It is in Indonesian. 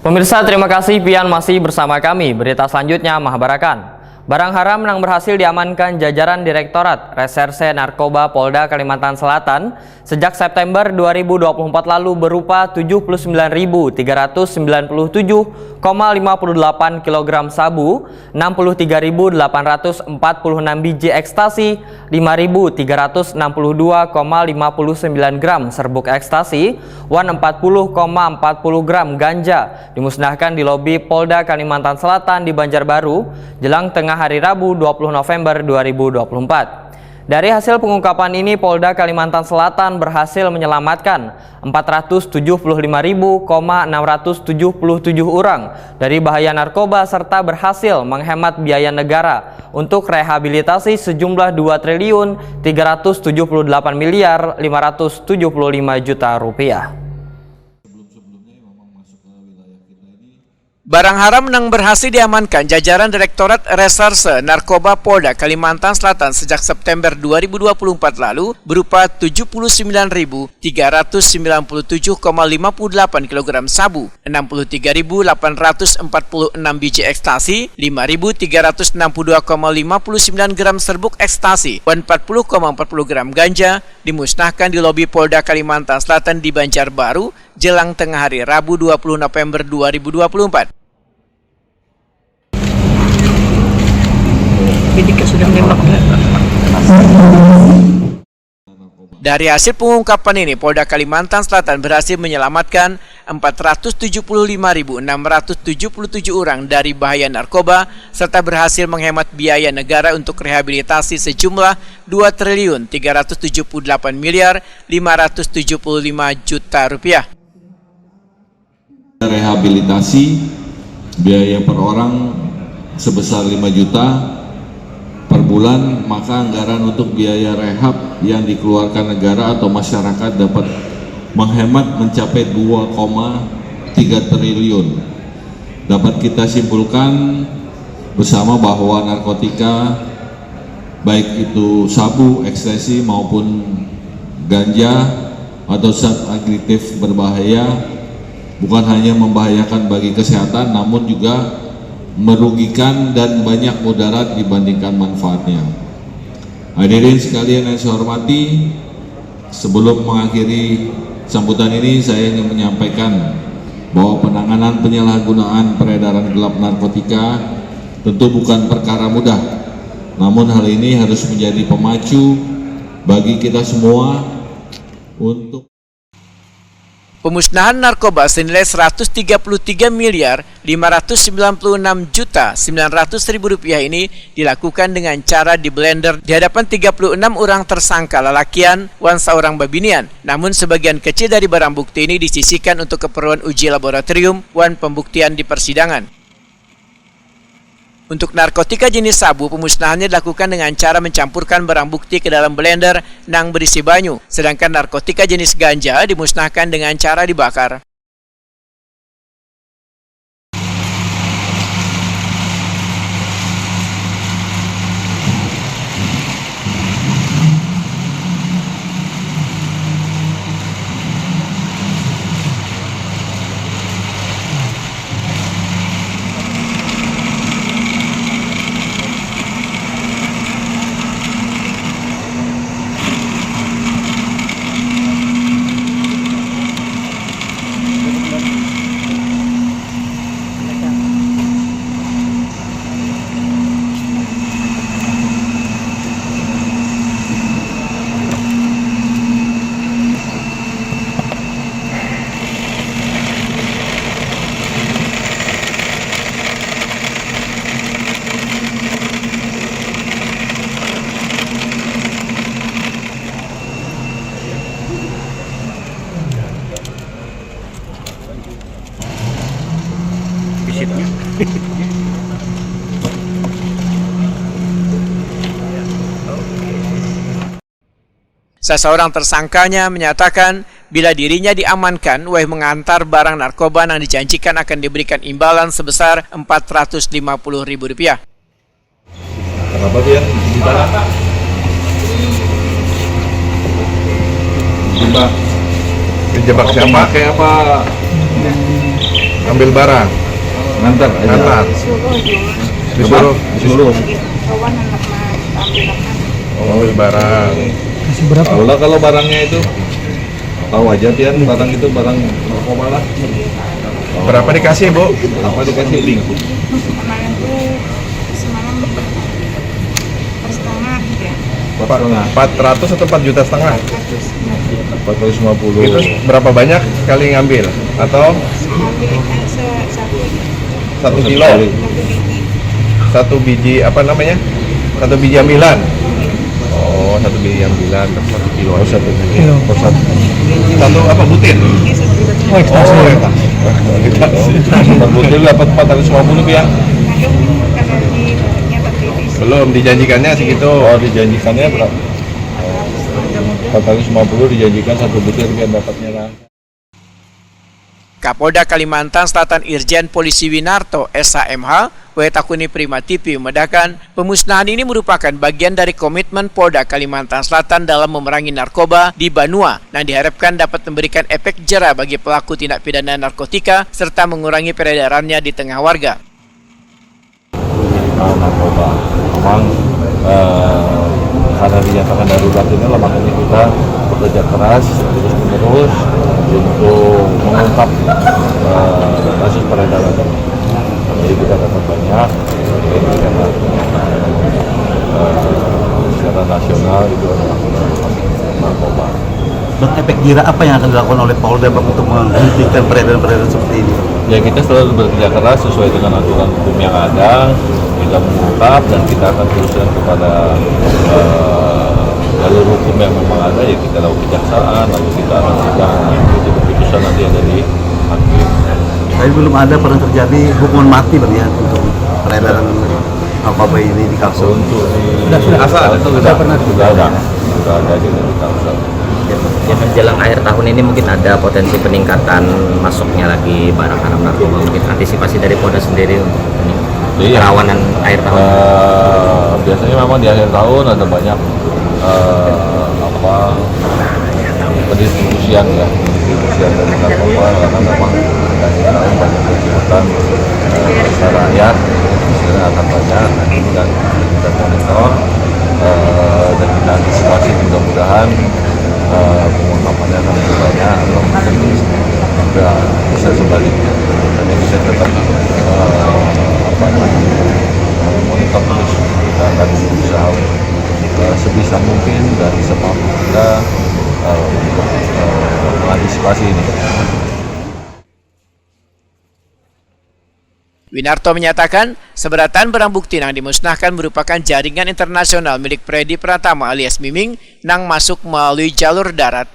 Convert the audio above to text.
Pemirsa, terima kasih pian masih bersama kami. Berita selanjutnya Mahabarakan. Barang haram yang berhasil diamankan jajaran Direktorat Reserse Narkoba Polda Kalimantan Selatan sejak September 2024 lalu berupa 79.397,58 kg sabu, 63.846 biji ekstasi, 5.362,59 gram serbuk ekstasi, 40,40 gram ganja dimusnahkan di lobi Polda Kalimantan Selatan di Banjarbaru jelang tengah hari Rabu 20 November 2024. Dari hasil pengungkapan ini, Polda Kalimantan Selatan berhasil menyelamatkan 475.677 orang dari bahaya narkoba serta berhasil menghemat biaya negara untuk rehabilitasi sejumlah 2.378.575 juta rupiah. Barang haram yang berhasil diamankan jajaran Direktorat Reserse Narkoba Polda Kalimantan Selatan sejak September 2024 lalu berupa 79.397,58 kg sabu, 63.846 biji ekstasi, 5.362,59 gram serbuk ekstasi, dan 40,40 gram ganja dimusnahkan di lobi Polda Kalimantan Selatan di Banjarbaru jelang tengah hari Rabu 20 November 2024. Dari hasil pengungkapan ini, Polda Kalimantan Selatan berhasil menyelamatkan 475.677 orang dari bahaya narkoba serta berhasil menghemat biaya negara untuk rehabilitasi sejumlah 2.378.575 juta rupiah. Rehabilitasi biaya per orang sebesar 5 juta per bulan, maka anggaran untuk biaya rehab yang dikeluarkan negara atau masyarakat dapat menghemat mencapai 2,3 triliun. Dapat kita simpulkan bersama bahwa narkotika, baik itu sabu, ekstasi maupun ganja atau zat adiktif berbahaya, bukan hanya membahayakan bagi kesehatan, namun juga merugikan dan banyak mudarat dibandingkan manfaatnya. Hadirin sekalian yang saya hormati, sebelum mengakhiri sambutan ini saya ingin menyampaikan bahwa penanganan penyalahgunaan peredaran gelap narkotika tentu bukan perkara mudah, namun hal ini harus menjadi pemacu bagi kita semua untuk pemusnahan narkoba senilai 133.596.900.000 rupiah ini dilakukan dengan cara di blender di hadapan 36 orang tersangka lalakian wan seorang babinian. Namun sebagian kecil dari barang bukti ini disisihkan untuk keperluan uji laboratorium wan pembuktian di persidangan. Untuk narkotika jenis sabu, pemusnahannya dilakukan dengan cara mencampurkan barang bukti ke dalam blender yang berisi banyu. Sedangkan narkotika jenis ganja dimusnahkan dengan cara dibakar. Seseorang tersangkanya menyatakan bila dirinya diamankan, Wah mengantar barang narkoba yang dijanjikan akan diberikan imbalan sebesar Rp450.000. Kenapa dia ditanya? Dijebak siapa? Kayak apa? ambil barang, Ngantar ngantar, disuruh kawan anak mas ambil makan. ambil barang. Tahu lah kalau barangnya itu, tahu aja Tian, barang itu barang narkoba lah. Berapa dikasih, Bu? Apa dikasih link? Kemarin tuh semalam per setengah gitu ya. 400 atau 4,5 juta? 450. Itu berapa banyak sekali ngambil? Atau Ambil satu 1 kilo? biji. 1 biji apa namanya? 1 biji ambilan. Oh, 1 biji ambilan per 1 kilo. Oh, 1 kilo. Oh, 1. Satu apa butir? Oh, Oh, Per butir dapat 450 ya? kadang kalau di barangnya tertipis. belum dijanjikannya segitu. Oh, dijanjikannya berapa? 450 dijanjikan 1 butir biar dapatnya lah. Kapolda Kalimantan Selatan Irjen Polisi Winarto SHMH Wetakuni Prima TV membedakan pemusnahan ini merupakan bagian dari komitmen Polda Kalimantan Selatan dalam memerangi narkoba di Banua yang diharapkan dapat memberikan efek jera bagi pelaku tindak pidana narkotika serta mengurangi peredarannya di tengah warga. Narkoba memang karena dinyatakan darurat ini lah, makanya kita bekerja keras terus menerus untuk mengungkap kasus peredaran ini. Jadi kita dapat banyak karena secara nasional itu adalah narkoba. Dan efek jera apa yang akan dilakukan oleh Polda untuk menghentikan peredaran-peredaran seperti ini? Ya, kita selalu bekerja keras sesuai dengan aturan hukum yang ada. Kita mengungkap dan kita akan teruskan kepada jalur hukum yang memang ada, ya kita lakukan kejaksaan, lalu kita akan sidang, itu keputusan nanti ada di hakim. Tapi belum ada pernah terjadi hukuman mati berarti ya untuk peredaran narkoba ini di Kalsel. Untuk Sudah asal itu sudah pernah sudah ada di Kalsel. Ya, menjelang akhir tahun ini mungkin ada potensi peningkatan masuknya lagi barang haram narkoba. Mungkin antisipasi dari Polda sendiri untuk ini, kerawanan akhir tahun. Biasanya memang di akhir tahun ada banyak pendistribusian dari narkoba, karena memang di akhir tahun banyak kegiatan rakyat, istilahnya akan banyak. Nah, ini kan kita monitor dan kita antisipasi, mudah-mudahan pengungkapannya akan lebih banyak atau mungkin juga bisa sebaliknya. Dan ini bisa tetap monitor terus. Kita akan berusaha sebisa mungkin dan semampu kita untuk mengantisipasi ini. Winarto menyatakan, seberatan barang bukti yang dimusnahkan merupakan jaringan internasional milik Freddy Pratama alias Miming yang masuk melalui jalur darat.